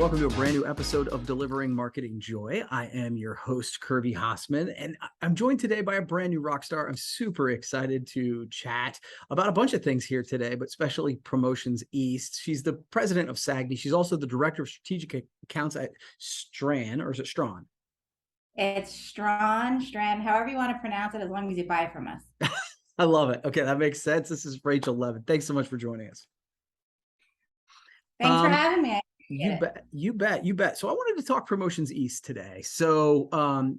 welcome to a brand new episode of Delivering Marketing Joy. I am your host, Kirby Hassman, and I'm joined today by a brand new rock star. I'm super excited to chat about a bunch of things here today, but especially Promotions East. She's the president of Sagni. She's also the director of strategic accounts at Stran, or is it Strawn? It's Strawn, however you want to pronounce it, as long as you buy from us. I love it. Okay, that makes sense. This is Rachel Levin. Thanks so much for joining us. Thanks for having me. You bet. So I wanted to talk Promotions East today. So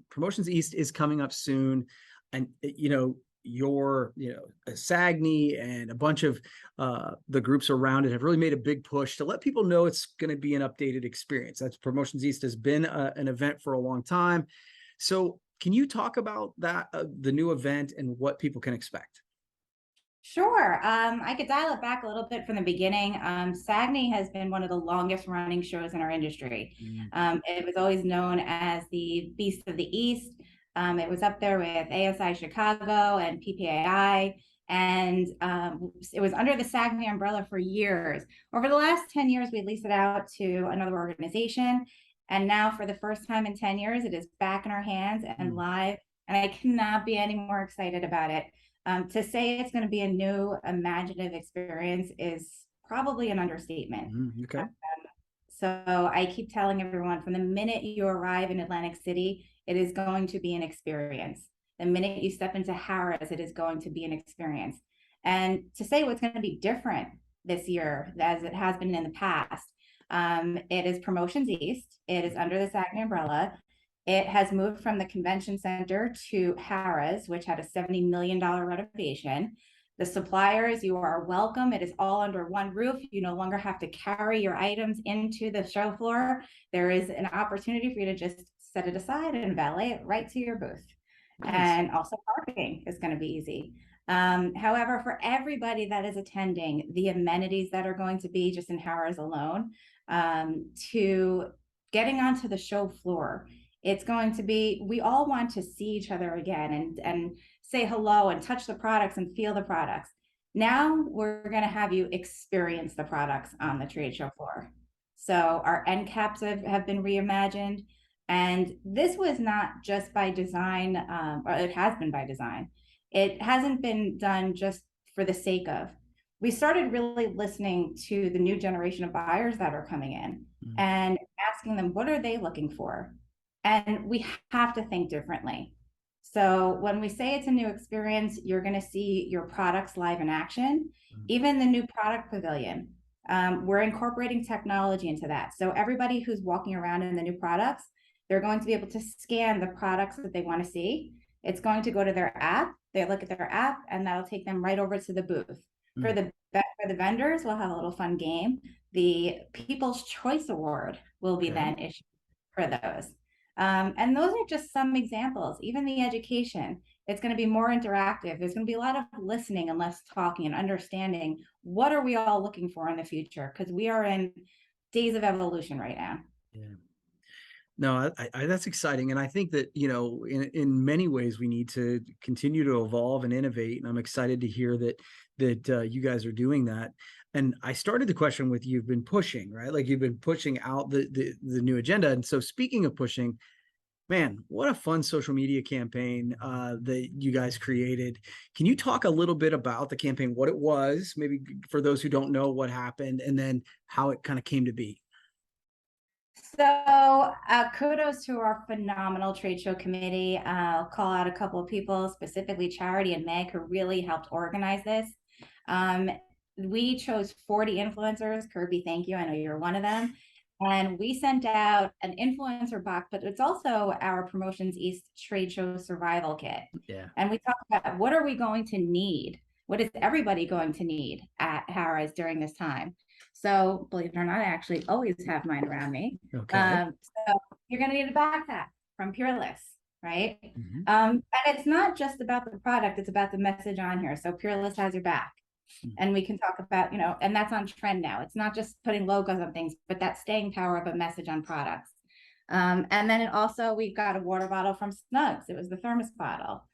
Promotions East is coming up soon, and Sagni and a bunch of the groups around it have really made a big push to let people know it's going to be an updated experience. That's Promotions East has been an event for a long time. So can you talk about that, the new event, and what people can expect? Sure. I could dial it back a little bit from the beginning. Sagni has been one of the longest running shows in our industry. It was always known as the Beast of the East. It was up there with ASI Chicago and PPAI, and it was under the Sagni umbrella for years. Over the last 10 years, we leased it out to another organization. And now for the first time in 10 years, it is back in our hands and live. And I cannot be any more excited about it. To say it's going to be a new imaginative experience is probably an understatement. Okay. So I keep telling everyone, from the minute you arrive in Atlantic City, it is going to be an experience. The minute you step into Harrah's, it is going to be an experience. And to say what's going to be different this year, as it has been in the past, it is Promotions East. It is under the Sagni umbrella. It has moved from the convention center to Harrah's, which had a $70 million renovation. The suppliers, you are welcome. It is all under one roof. You no longer have to carry your items into the show floor. There is an opportunity for you to just set it aside and valet it right to your booth. Nice. And also parking is going to be easy. However, for everybody that is attending, the amenities that are going to be just in Harrah's alone, to getting onto the show floor, it's going to be, we all want to see each other again and say hello and touch the products and feel the products. Now we're going to have you experience the products on the trade show floor. So our end caps have been reimagined. And this was not just by design, or it has been by design. It hasn't been done just for the sake of. We started really listening to the new generation of buyers that are coming in and asking them, what are they looking for? And we have to think differently. So when we say it's a new experience, you're going to see your products live in action, even the new product pavilion. We're incorporating technology into that. So everybody who's walking around in the new products, they're going to be able to scan the products that they want to see. It's going to go to their app. They look at their app, and that'll take them right over to the booth. For the vendors, we'll have a little fun game. The People's Choice Award will be then issued for those. And those are just some examples. Even the education, it's going to be more interactive. There's going to be a lot of listening and less talking and understanding what are we all looking for in the future, because we are in days of evolution right now. Yeah. No, that's exciting. And I think that, in many ways, we need to continue to evolve and innovate. And I'm excited to hear that you guys are doing that. And I started the question with, you've been pushing, right? Like, you've been pushing out the new agenda. And so, speaking of pushing, man, what a fun social media campaign that you guys created. Can you talk a little bit about the campaign, what it was, maybe for those who don't know what happened, and then how it kind of came to be? So kudos to our phenomenal trade show committee. I'll call out a couple of people, specifically Charity and Meg, who really helped organize this. We chose 40 influencers. Kirby, thank you. I know you're one of them. And we sent out an influencer box, but it's also our Promotions East trade show survival kit. Yeah. And we talked about, what are we going to need? What is everybody going to need at Harrah's during this time? So believe it or not, I actually always have mine around me. Okay. So you're going to need a backpack from Peerless, right? And it's not just about the product, it's about the message on here. So Peerless has your back. And we can talk about, and that's on trend now. It's not just putting logos on things, but that staying power of a message on products. And then we got a water bottle from Snugs. It was the thermos bottle.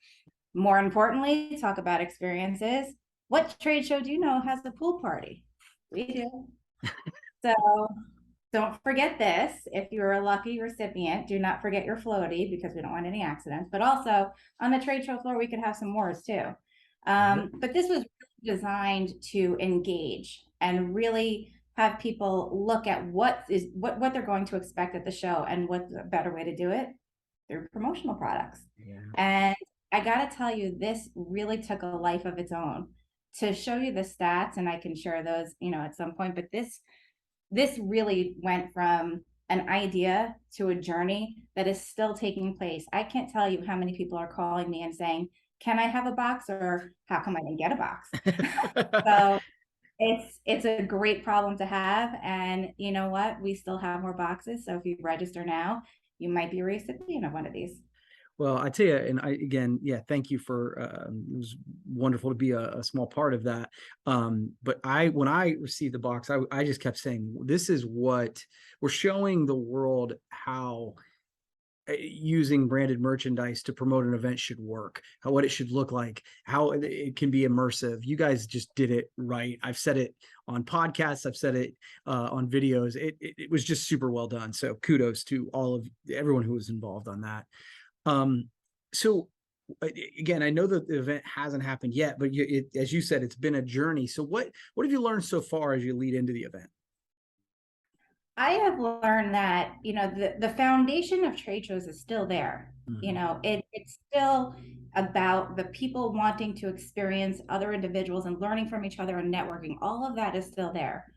More importantly, talk about experiences. What trade show do you know has a pool party? We do. So don't forget this. If you're a lucky recipient, do not forget your floaty because we don't want any accidents. But also on the trade show floor, we could have some wars too. Love it. But this was designed to engage and really have people look at what they're going to expect at the show, and what's a better way to do it through promotional products. Yeah. And I got to tell you, this really took a life of its own. To show you the stats, and I can share those, at some point, but this really went from an idea to a journey that is still taking place. I can't tell you how many people are calling me and saying, "Can I have a box?" or "How come I didn't get a box?" So it's a great problem to have, and you know what? We still have more boxes. So if you register now, you might be a recipient of one of these. Well, I tell you, and I again, yeah, thank you for it was wonderful to be a small part of that. But when I received the box, I just kept saying, this is what we're showing the world, how using branded merchandise to promote an event should work, how what it should look like, how it can be immersive. You guys just did it right. I've said it on podcasts, I've said it on videos. It was just super well done. So kudos to all of everyone who was involved on that. Um, so again, I know that the event hasn't happened yet, but as you said, it's been a journey. So what have you learned so far as you lead into the event? I have learned that, the foundation of trade shows is still there. Mhm. It's still about the people wanting to experience other individuals and learning from each other and networking. All of that is still there.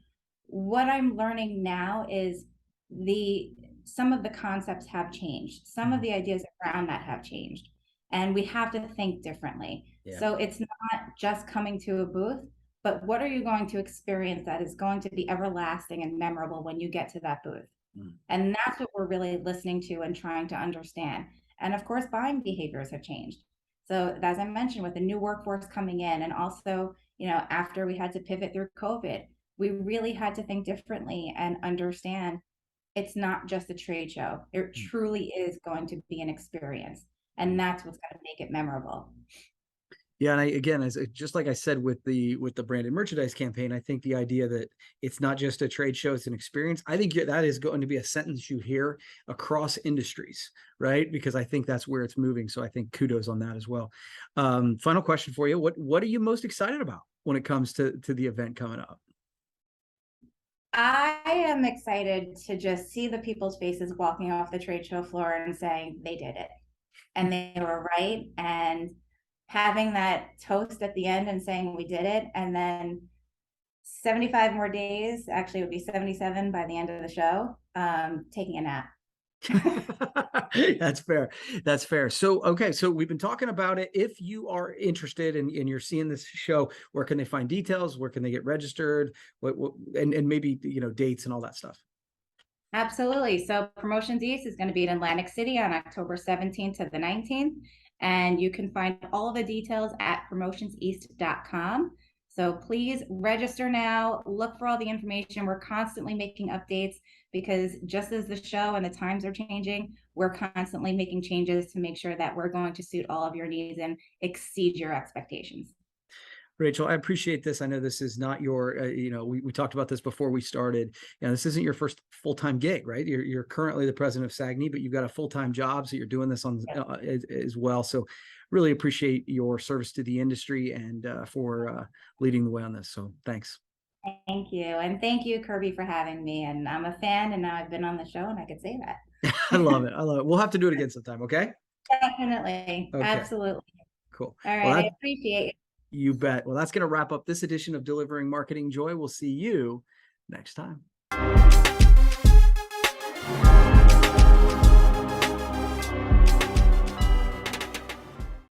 What I'm learning now is the some of the concepts have changed. Some of Mhm. the ideas around that have changed. And we have to think differently. Yeah. So it's not just coming to a booth, but what are you going to experience that is going to be everlasting and memorable when you get to that booth? Mm. And that's what we're really listening to and trying to understand. And of course, buying behaviors have changed. So as I mentioned, with the new workforce coming in, and also, after we had to pivot through COVID, we really had to think differently and understand it's not just a trade show. It Mm. truly is going to be an experience. Yeah. And that's what's going to make it memorable. Yeah, and again, just like I said with the branded merchandise campaign, I think the idea that it's not just a trade show, it's an experience. I think that is going to be a sentence you hear across industries, right? Because I think that's where it's moving. So I think kudos on that as well. Final question for you: what are you most excited about when it comes to the event coming up? I am excited to just see the people's faces walking off the trade show floor and saying they did it and they were right. And having that toast at the end and saying we did it. And then 75 more days, actually, it would be 77 by the end of the show, taking a nap. That's fair. That's fair. So, okay. So we've been talking about it. If you are interested and you're seeing this show, where can they find details? Where can they get registered? And maybe, dates and all that stuff. Absolutely. So Promotions East is going to be in Atlantic City on October 17th to the 19th. And you can find all of the details at promotionseast.com. So please register now, look for all the information. We're constantly making updates because just as the show and the times are changing, we're constantly making changes to make sure that we're going to suit all of your needs and exceed your expectations. Rachel, I appreciate this. I know this is not your, we talked about this before we started. This isn't your first full-time gig, right? You're currently the president of Sagni, but you've got a full-time job, so you're doing this on as well. So really appreciate your service to the industry and for leading the way on this. So thanks. Thank you. And thank you, Kirby, for having me. And I'm a fan, and now I've been on the show, and I could say I that. love it. I love it. We'll have to do it again sometime. Okay. Definitely. Okay. Absolutely. Cool. All Well, right. I appreciate it. you bet. Well, that's going to wrap up this edition of Delivering Marketing Joy. We'll see you next time.